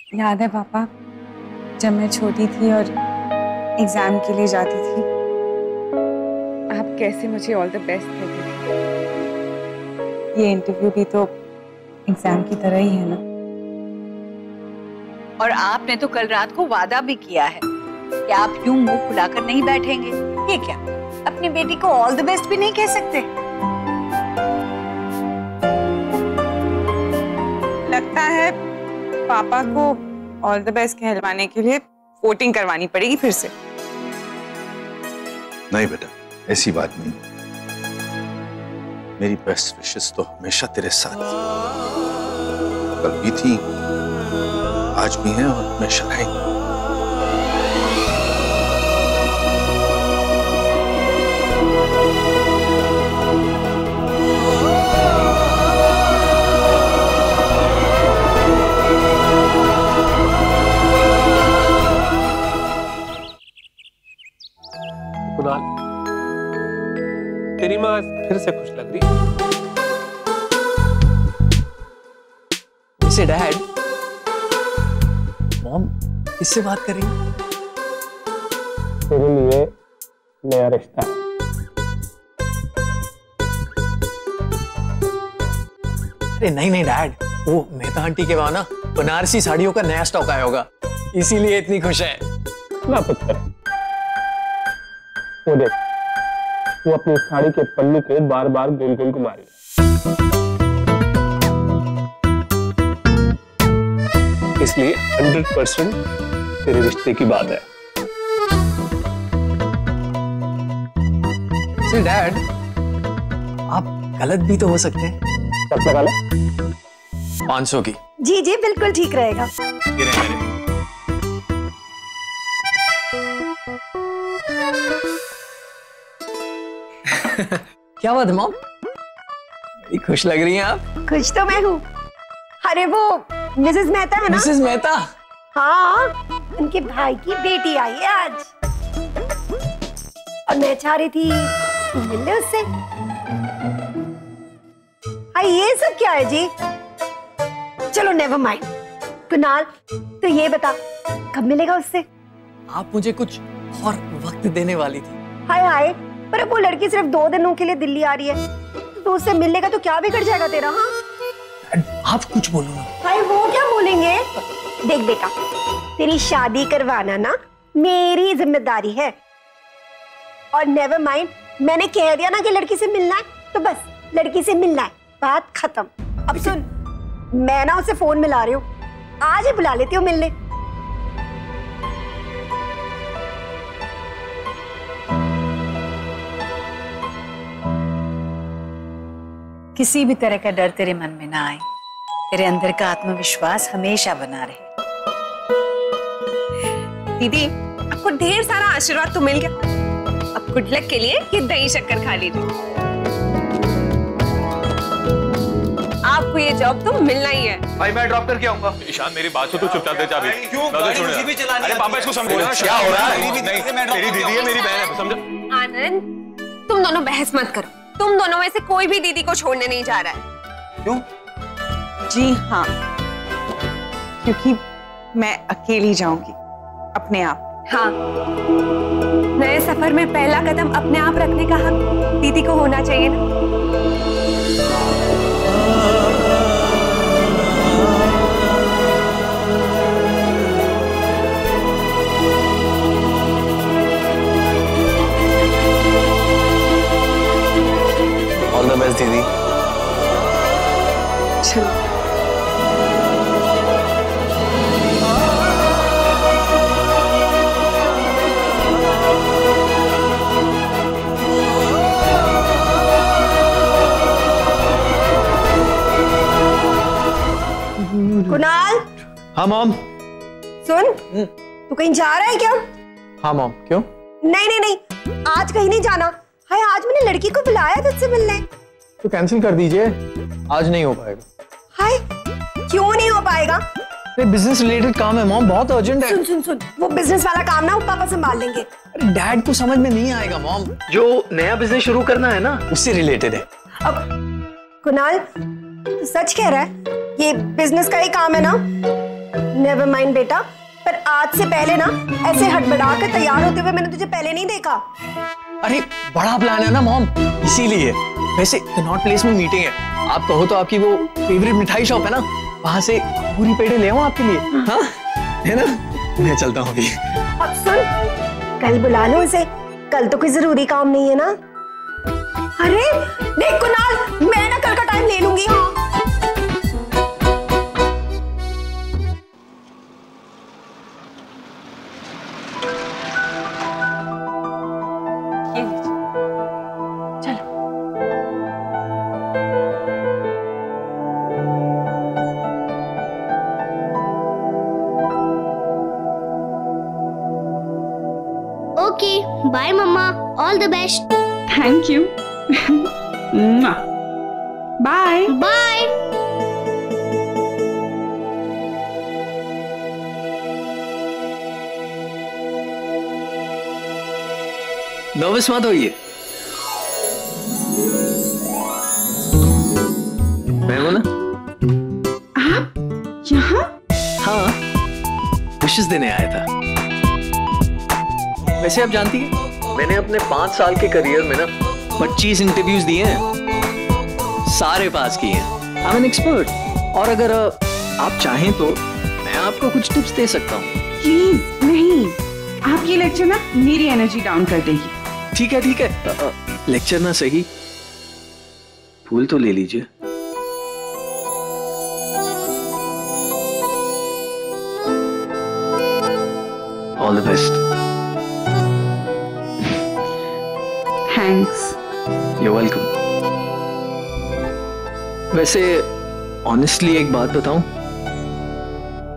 याद है पापा, जब मैं छोटी थी और एग्जाम के लिए जाती थी, आप कैसे मुझे ऑल द बेस्ट कहते थे। ये इंटरव्यू भी तो एग्जाम की तरह ही है ना। और आपने तो कल रात को वादा भी किया है कि आप यूं मुंह खुलाकर नहीं बैठेंगे। ये क्या, अपनी बेटी को ऑल द बेस्ट भी नहीं कह सकते? लगता है पापा को ऑल द बेस्ट कहलवाने के लिए वोटिंग करवानी पड़ेगी फिर से। नहीं बेटा, ऐसी बात नहीं। मेरी बेस्ट विशेस तो हमेशा तेरे साथ थी। कल भी थी, आज भी हैं और हमेशा रहेंगी। तेरी माँ फिर से खुश लग रही है। इसे डैड, मॉम किससे बात कर रही है? तेरे लिए नया रिश्ता है। अरे नहीं नहीं डैड, वो मेहता आंटी के वहां ना बनारसी साड़ियों का नया स्टॉक आया होगा, इसीलिए इतनी खुश है ना पुत्र। वो देख, वो अपनी साड़ी के पल्लू को बार बार गोल गोल घुमा रही है, इसलिए 100% तेरे रिश्ते की बात है। डैड, आप गलत भी तो हो सकते हैं। कब लगा ले? 500 की। जी जी बिल्कुल ठीक रहेगा। क्या बात है मॉम, बड़ी खुश लग रही हैं आप। खुश तो मैं हूँ। अरे वो मिसेस मेहता है ना? मिसेस मेहता? हाँ, उनके भाई की बेटी आई है आज और मैं चाह रही थी मिलने उससे। हाँ, ये सब क्या है जी? चलो नेवर माइंड। कुणाल, तो ये बता कब मिलेगा उससे? आप मुझे कुछ और वक्त देने वाली थी। हाय हाय, पर अब वो लड़की सिर्फ 2 दिनों के लिए दिल्ली आ रही है, तो उससे मिलने का तो क्या बिगड़ जाएगा तेरा? हाँ, आप कुछ बोलो ना। हाय, वो क्या बोलेंगे? देख बेटा, तेरी शादी करवाना ना मेरी जिम्मेदारी है, और नेवर माइंड, मैंने कह दिया ना कि लड़की से मिलना है तो बस लड़की से मिलना है, बात खत्म। अब सुन, मैं ना उसे फोन मिला रही हूँ, आज ही बुला लेती हूँ मिलने। किसी भी तरह का डर तेरे मन में ना आए, तेरे अंदर का आत्मविश्वास हमेशा बना रहे। दीदी, आपको ढेर सारा आशीर्वाद तो मिल गया, अब गुड लक के लिए ये दही शक्कर खा लीजिए। आपको ये जॉब तो मिलना ही है। भाई मैं ड्रॉप करके आऊंगा। ईशान मेरी बात सुन, तू चुपचाप दे चाबी। क्यों गाड़ी मुझे भी चलानी है? अरे पापा इसको समझो ना, क्या हो रहा है? तेरी दीदी है, मेरी बहन है, समझो। आनंद, तुम दोनों बहस मत करो, तुम दोनों में से कोई भी दीदी को छोड़ने नहीं जा रहा है। क्यों? जी हाँ, क्योंकि मैं अकेली जाऊंगी अपने आप। हाँ, नए सफर में पहला कदम अपने आप रखने का हक दीदी को होना चाहिए ना। ऑल द बेस्ट दीदी। चलो। कुणाल। हाँ मॉम। सुन, तू कहीं जा रहा है क्या? हाँ मॉम, क्यों? नहीं नहीं नहीं, आज कहीं नहीं जाना। हाय, आज मैंने लड़की को बुलाया तुझसे मिलने। तो कैंसिल कर दीजिए, आज नहीं हो पाएगा। हाय, क्यों नहीं हो पाएगा? बिजनेस रिलेटेड काम है मॉम, बहुत अर्जेंट है। सुन सुन सुन, वो बिजनेस वाला काम ना वो पापा संभाल लेंगे। अरे डैड को समझ में नहीं आएगा मॉम, जो नया बिजनेस शुरू करना है ना उससे रिलेटेड है। अब कुणाल, तू सच कह रहा है? ये बिजनेस का ही काम है ना? नेवर माइंड बेटा, पर आज से पहले ना ऐसे हड़बड़ा कर तैयार होते हुए मैंने तुझे पहले नहीं देखा। अरे बड़ा प्लान है ना मॉम, इसीलिए। वैसे कनॉट प्लेस में मीटिंग है, आप कहो तो आपकी वो फेवरेट मिठाई शॉप है ना, वहां से पूरी पेड़े ले आऊं आपके लिए। हाँ है ना, मैं चलता हूँ अभी। अब सुन, कल बुला लो उसे, कल तो कोई जरूरी काम नहीं है ना। अरे देख कुणाल, मैं ना कल का टाइम ले लूंगी। हाँ Okay, bye mama. All the best. Thank you. Bye Bye. Nervous मत होइए, मैं हूं ना। आप यहाँ? हाँ, विशेष देने आया था। वैसे आप जानती हैं, मैंने अपने 5 साल के करियर में ना 25 इंटरव्यूज दिए हैं, सारे पास किए हैं। I am an expert. और अगर आप चाहें तो मैं आपको कुछ टिप्स दे सकता हूँ। प्लीज नहीं, आप ये लेक्चर ना मेरी एनर्जी डाउन कर देगी। ठीक है ठीक है, लेक्चर ना सही, फूल तो ले लीजिए। All the best. Thanks. You're welcome. वैसे ऑनेस्टली एक बात बताऊं,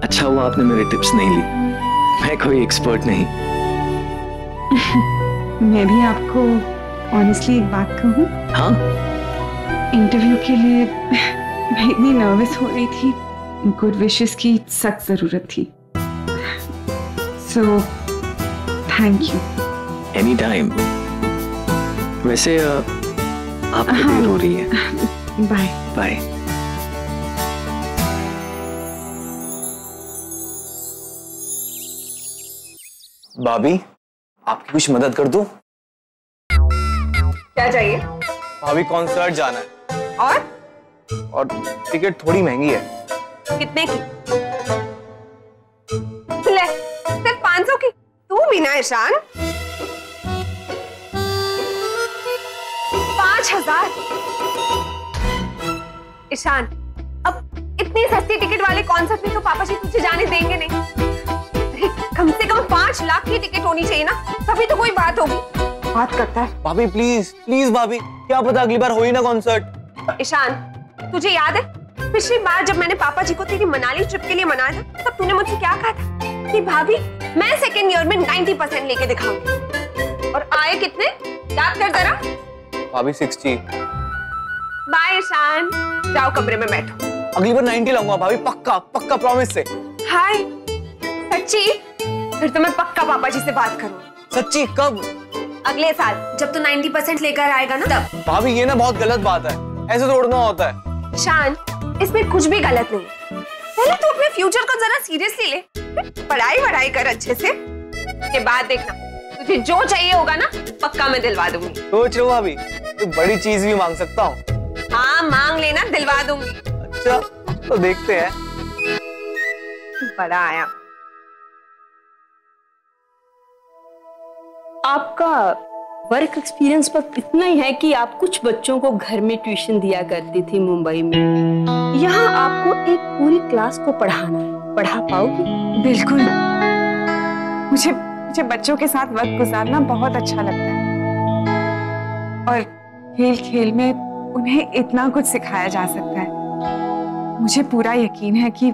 अच्छा हुआ आपने मेरे टिप्स नहीं ली, मैं कोई एक्सपर्ट नहीं। मैं भी आपको ऑनेस्टली एक बात कहूं, हाँ, इंटरव्यू के लिए मैं इतनी नर्वस हो रही थी, गुड विशेस की सख्त जरूरत थी। So thank you. Any time. वैसे आपको देर हो रही है। Bye bye. भाभी, आपकी कुछ मदद कर दूं? क्या चाहिए? भाभी कॉन्सर्ट जाना है और टिकट थोड़ी महंगी है। कितने की? ले, सिर्फ 500 की। तू भी ना ईशान। 5000। ईशान, अब इतनी सस्ती टिकट वाले कॉन्सर्ट में तो पापा जी तुझे जाने देंगे नहीं। अरे कम से कम 5 लाख की टिकट होनी चाहिए ना, तभी तो कोई बात होगी। बात करता है। भाभी प्लीज प्लीज भाभी, क्या पता अगली बार हो ही ना कॉन्सर्ट। ईशान, तुझे याद है पिछली बार जब मैंने पापा जी को तेरी मनाली ट्रिप के लिए मनाया था, तब तूने मुझसे क्या कहा था कि भाभी मैं सेकेंड ईयर में 90% लेके दिखाऊंगी, और आए कितने? याद कर जरा। भाभी 60। बाय ईशान, जाओ कमरे में बैठो। अगली बार 90 लाऊंगा भाभी, पक्का पक्का, प्रॉमिस से। हाय, सच्ची? फिर तो मैं पक्का पापा जी से बात करूँ। सच्ची? कब? अगले साल जब तू 90% लेकर आएगा ना, तब। भाभी ये ना बहुत गलत बात है, ऐसे तोड़ना होता है। ईशान, इसमें कुछ भी गलत नहीं है। पहले तू अपने फ्यूचर को जरा सीरियसली ले, पढ़ाई कर अच्छे से, के बाद देखना तुझे जो चाहिए होगा ना, पक्का मैं दिलवा दूंगी। सोच रहे हो भाभी, तो बड़ी चीज भी मांग सकता हूँ। हाँ मांग लेना, दिलवा दूंगी। अच्छा तो देखते हैं। बड़ा आया। आपका वर्क एक्सपीरियंस पर इतना ही है कि आप कुछ बच्चों को घर में ट्यूशन दिया करती थी मुंबई में। यहाँ आपको एक पूरी क्लास को पढ़ाना है, पढ़ा पाओगी? बिल्कुल। मुझे बच्चों के साथ वक्त गुजारना बहुत अच्छा लगता है, और खेल खेल में उन्हें इतना कुछ सिखाया जा सकता है। मुझे पूरा यकीन है कि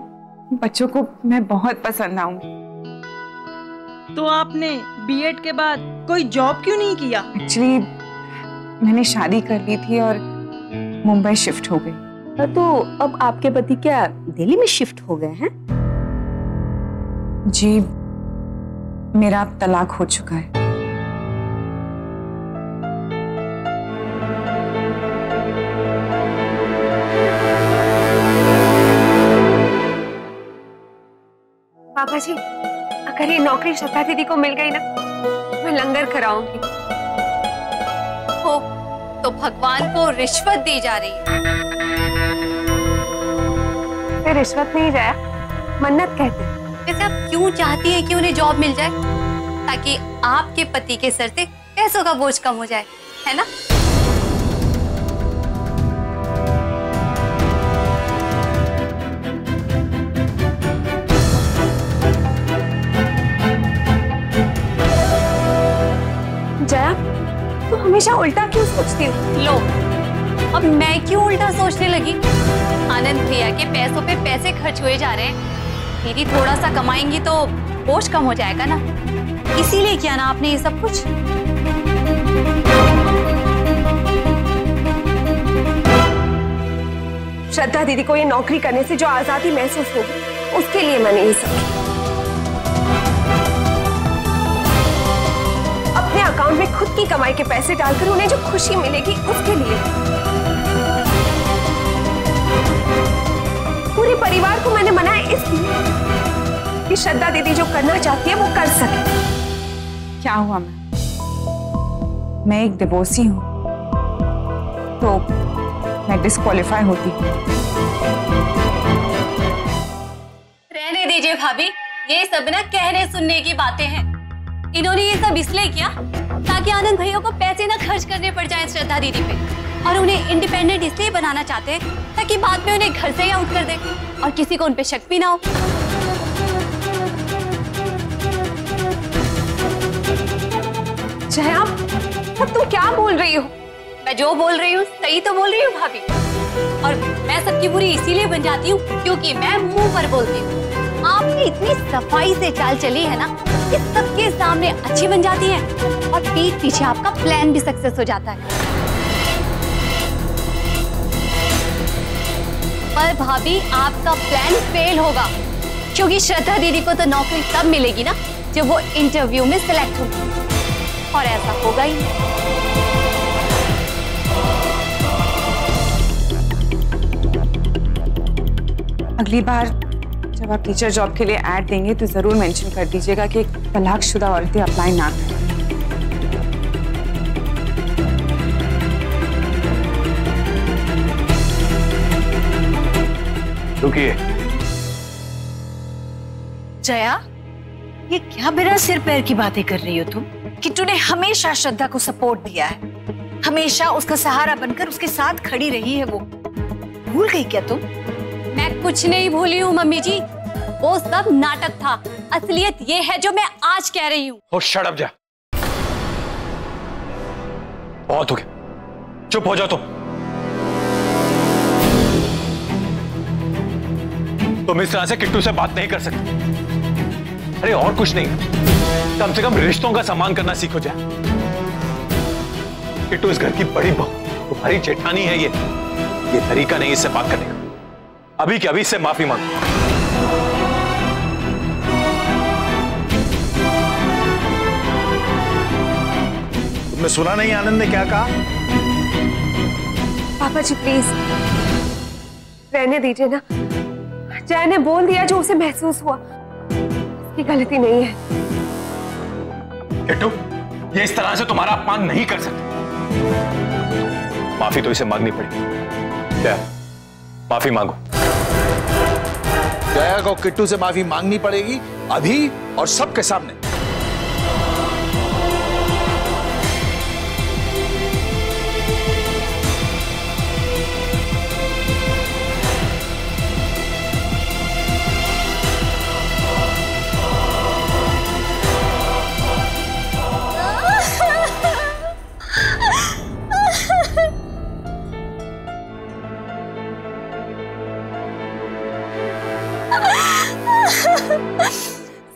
बच्चों को मैं बहुत पसंद आऊंगी। तो आपने बीएड के बाद कोई जॉब क्यों नहीं किया? एक्चुअली मैंने शादी कर ली थी और मुंबई शिफ्ट हो गई। तो अब आपके पति क्या दिल्ली में शिफ्ट हो गए हैं? जी, मेरा अब तलाक हो चुका है। पापा जी, अगर ये नौकरी श्रद्धा दीदी को मिल गई ना, मैं लंगर कराऊंगी। हो तो भगवान को रिश्वत दी जा रही है। फिर रिश्वत नहीं जाया, मन्नत कहते हैं। वैसे आप क्यों चाहती है कि उन्हें जॉब मिल जाए, ताकि आपके पति के सर से पैसों का बोझ कम हो जाए, है ना? जया, तू हमेशा उल्टा क्यों सोचती हो? लो, अब मैं क्यों उल्टा सोचने लगी? आनंद भैया के पैसों पे पैसे खर्च हुए जा रहे हैं। दीदी थोड़ा सा कमाएंगी तो बोझ कम हो जाएगा ना, इसीलिए किया ना आपने ये सब कुछ। श्रद्धा दीदी को ये नौकरी करने से जो आजादी महसूस होगी, उसके लिए मैंने ये सब किया। अपने अकाउंट में खुद की कमाई के पैसे डालकर उन्हें जो खुशी मिलेगी, उसके लिए। पूरे परिवार को मैंने मनाया इसलिए कि श्रद्धा दीदी जो करना चाहती है वो कर सके। क्या हुआ? मैं एक डिवोर्सी हूँ, तो मैं डिस्क्वालीफाई होती हूँ। रहने दीजिए भाभी, ये सब ना कहने सुनने की बातें हैं। इन्होंने ये सब इसलिए किया ताकि आनंद भैया को पैसे ना खर्च करने पड़ जाए श्रद्धा दीदी पे, और उन्हें इंडिपेंडेंट इसलिए बनाना चाहते हैं ताकि बाद में उन्हें घर से ही आउट कर दे और किसी को उन पे शक भी ना हो। जया, अब तुम क्या बोल रही हो? मैं जो बोल रही हूँ सही तो बोल रही हूँ भाभी, और मैं सबकी बुरी इसीलिए बन जाती हूँ क्योंकि मैं मुंह पर बोलती हूँ। आपने इतनी सफाई से चाल चली है ना, कि सबके सामने अच्छी बन जाती है और पीठ पीछे आपका प्लान भी सक्सेस हो जाता है। पर भाभी, आपका प्लान फेल होगा, क्योंकि श्रद्धा दीदी को तो नौकरी तब मिलेगी ना जब वो इंटरव्यू में सिलेक्ट होगी, और ऐसा होगा ही नहीं। अगली बार जब आप टीचर जॉब के लिए ऐड देंगे तो जरूर मेंशन कर दीजिएगा कि तलाकशुदा औरतें अप्लाई ना करें। रुकिए। जया, ये क्या बिना सिर पैर की बातें कर रही हो तुम? किट्टू ने हमेशा श्रद्धा को सपोर्ट दिया है, हमेशा उसका सहारा बनकर उसके साथ खड़ी रही है। वो भूल गई क्या तुम? मैं कुछ नहीं भूली हूँ मम्मी जी, वो सब नाटक था। असलियत ये है जो मैं आज कह रही हूँ। Oh, shut up, जा। बहुत हो गया, चुप हो जाओ तुम इस तरह से किट्टू से बात नहीं कर सकते। अरे और कुछ नहीं, कम से कम रिश्तों का सम्मान करना सीखो जाए। किट्टू इस घर की बड़ी बहू, तुम्हारी जेठानी है। ये तरीका नहीं इससे बात करने का। अभी के अभी इससे माफी मांगो। तुमने सुना नहीं आनंद ने क्या कहा? पापा जी प्लीज रहने दीजिए ना। जया ने बोल दिया जो उसे महसूस हुआ, इसकी गलती नहीं है। किट्टू, ये इस तरह से तुम्हारा अपमान नहीं कर सकते। माफी तो इसे मांगनी पड़ेगी। क्या? माफी मांगो। जया को किट्टू से माफी मांगनी पड़ेगी, अभी और सबके सामने।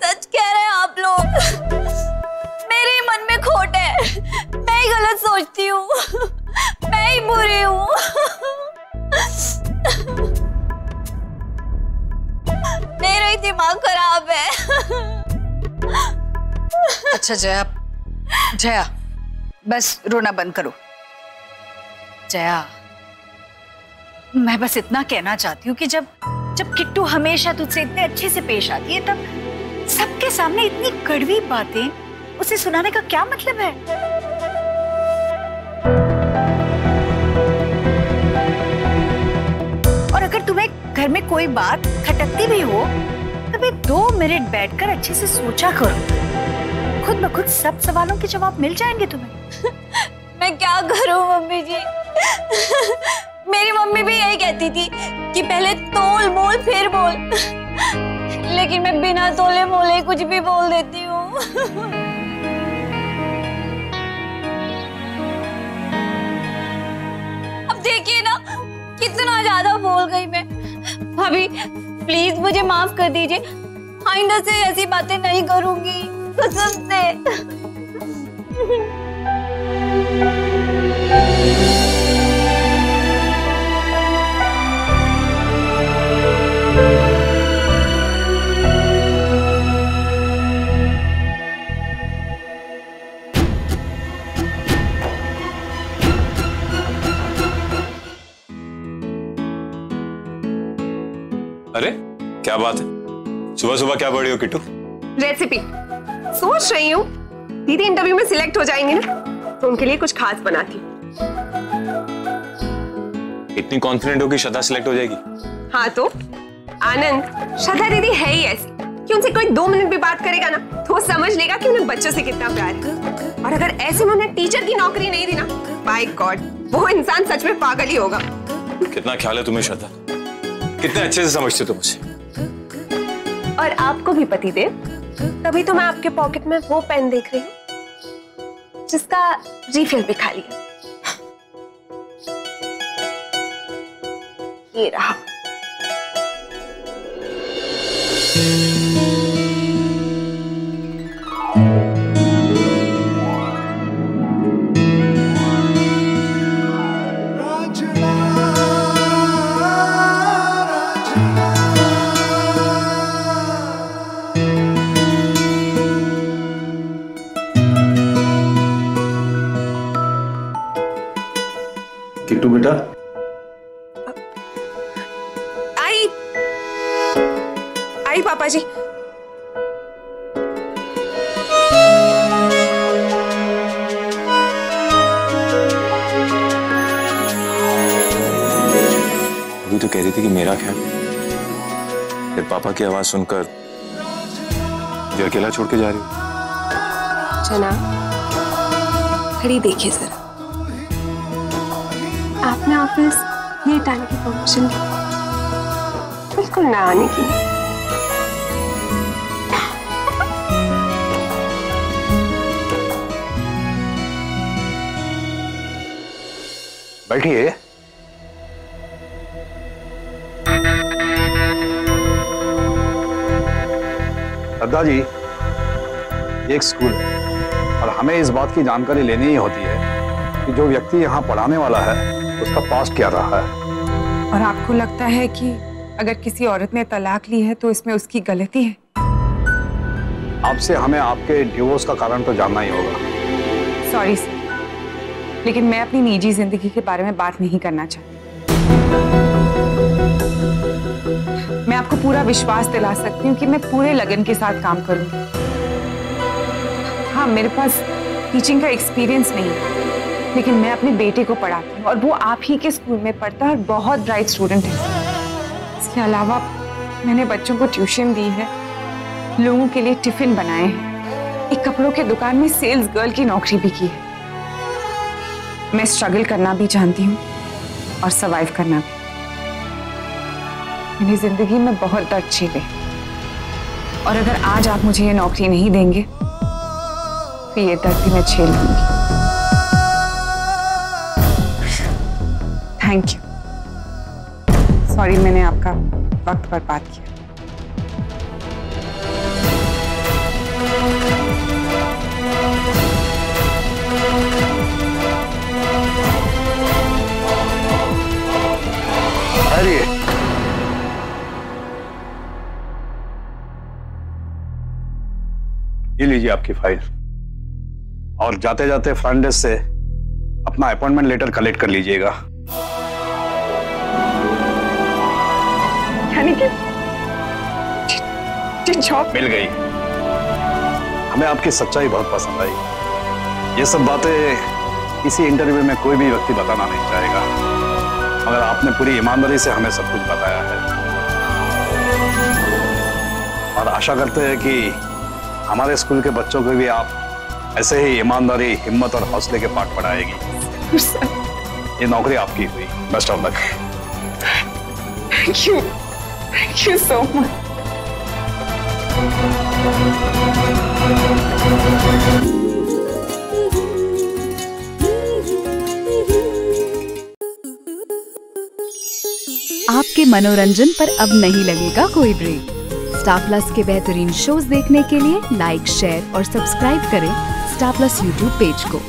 सच कह रहे हैं आप लोग, मेरे ही मन में खोट है। मैं ही गलत सोचती हूँ, मैं ही बुरी हूँ। मेरा ही दिमाग खराब है। अच्छा जया, बस रोना बंद करो। जया, मैं बस इतना कहना चाहती हूँ कि जब जब किट्टू हमेशा तुझसे इतने अच्छे से पेश आती है, तब सबके सामने इतनी कड़वी बातें उसे सुनाने का क्या मतलब है? और अगर तुम्हें घर में कोई बात खटकती भी हो, तभी 2 मिनट बैठकर अच्छे से सोचा करो। खुद ब खुद सब सवालों के जवाब मिल जाएंगे तुम्हें। मैं क्या करूं मम्मी जी? मेरी मम्मी भी यही कहती थी कि पहले तोल मोल फिर बोल, लेकिन मैं बिना तोले मोले कुछ भी बोल देती हूँ। अब देखिए ना कितना ज्यादा बोल गई मैं। भाभी प्लीज मुझे माफ कर दीजिए, आइंदा से ऐसी बातें नहीं करूंगी, कसम से। अरे क्या बात है, सुबह सुबह क्या पढ़ रही हो किट्टू? रेसिपी सोच रही हूँ, दीदी इंटरव्यू में सिलेक्ट हो जाएंगे ना, तो उनके लिए कुछ खास बनाती। इतनी कॉन्फिडेंट हो कि श्रद्धा सिलेक्ट हो जाएगी? हाँ तो आनंद, श्रद्धा दीदी है ही ऐसी कि उनसे कोई 2 मिनट भी बात करेगा ना तो वो समझ लेगा कि उन्हें बच्चों से कितना प्यार है। और अगर ऐसे में उन्हें टीचर की नौकरी नहीं दी ना, बाय गॉड वो इंसान सच में पागल ही होगा। कितना ख्याल है तुम्हें श्रद्धा, कितने अच्छे से समझते हो तुम मुझे। और आपको भी पति देव, तभी तो मैं आपके पॉकेट में वो पेन देख रही हूँ जिसका रिफिल भी खाली है। ये रहा। किट्टू बेटा, आई पापा जी। अभी तो कह रही थी कि मेरा ख्याल, फिर पापा की आवाज सुनकर मुझे अकेला छोड़ के जा रही हो। जना, घड़ी देखिए जरा, आपने ऑफिस ये टाइम की परमिशन दी, बिल्कुल ना आने की। बैठिए। श्रद्धा जी, ये एक स्कूल है और हमें इस बात की जानकारी लेनी ही होती है कि जो व्यक्ति यहाँ पढ़ाने वाला है उसका पास्ट क्या रहा है। और आपको लगता है कि अगर किसी औरत ने तलाक ली है तो इसमें उसकी गलती है? आपसे हमें आपके डिवोर्स का कारण तो जानना ही होगा। सॉरी सर, लेकिन मैं अपनी निजी जिंदगी के बारे में बात नहीं करना चाहती। मैं आपको पूरा विश्वास दिला सकती हूँ कि मैं पूरे लगन के साथ काम करूंगी। हाँ, मेरे पास टीचिंग का एक्सपीरियंस नहीं है, लेकिन मैं अपने बेटे को पढ़ाती हूँ और वो आप ही के स्कूल में पढ़ता है और बहुत ब्राइट स्टूडेंट है। इसके अलावा मैंने बच्चों को ट्यूशन दी है, लोगों के लिए टिफिन बनाए हैं, एक कपड़ों के दुकान में सेल्स गर्ल की नौकरी भी की है। मैं स्ट्रगल करना भी जानती हूँ और सर्वाइव करना भी। मैंने जिंदगी में बहुत दर्द झेले और अगर आज आप मुझे ये नौकरी नहीं देंगे तो ये दर्द भी मैं झेल लूंगी। Thank you. सॉरी मैंने आपका वक्त बर्बाद किया। अरे ये लीजिए आपकी फाइल और जाते जाते फ्रंट डेस्क से अपना अपॉइंटमेंट लेटर कलेक्ट कर लीजिएगा। यानी कि जॉब मिल गई। हमें आपकी सच्चाई बहुत पसंद आई। ये सब बातें किसी इंटरव्यू में कोई भी व्यक्ति बताना नहीं चाहेगा, मगर आपने पूरी ईमानदारी से हमें सब कुछ बताया है और आशा करते हैं कि हमारे स्कूल के बच्चों को भी आप ऐसे ही ईमानदारी, हिम्मत और हौसले के पाठ पढ़ाएगी। ये नौकरी आपकी हुई। Best of luck. Thank you so much. आपके मनोरंजन पर अब नहीं लगेगा कोई ब्रेक। स्टार प्लस के बेहतरीन शोज देखने के लिए लाइक, शेयर और सब्सक्राइब करें स्टार प्लस यूट्यूब पेज को।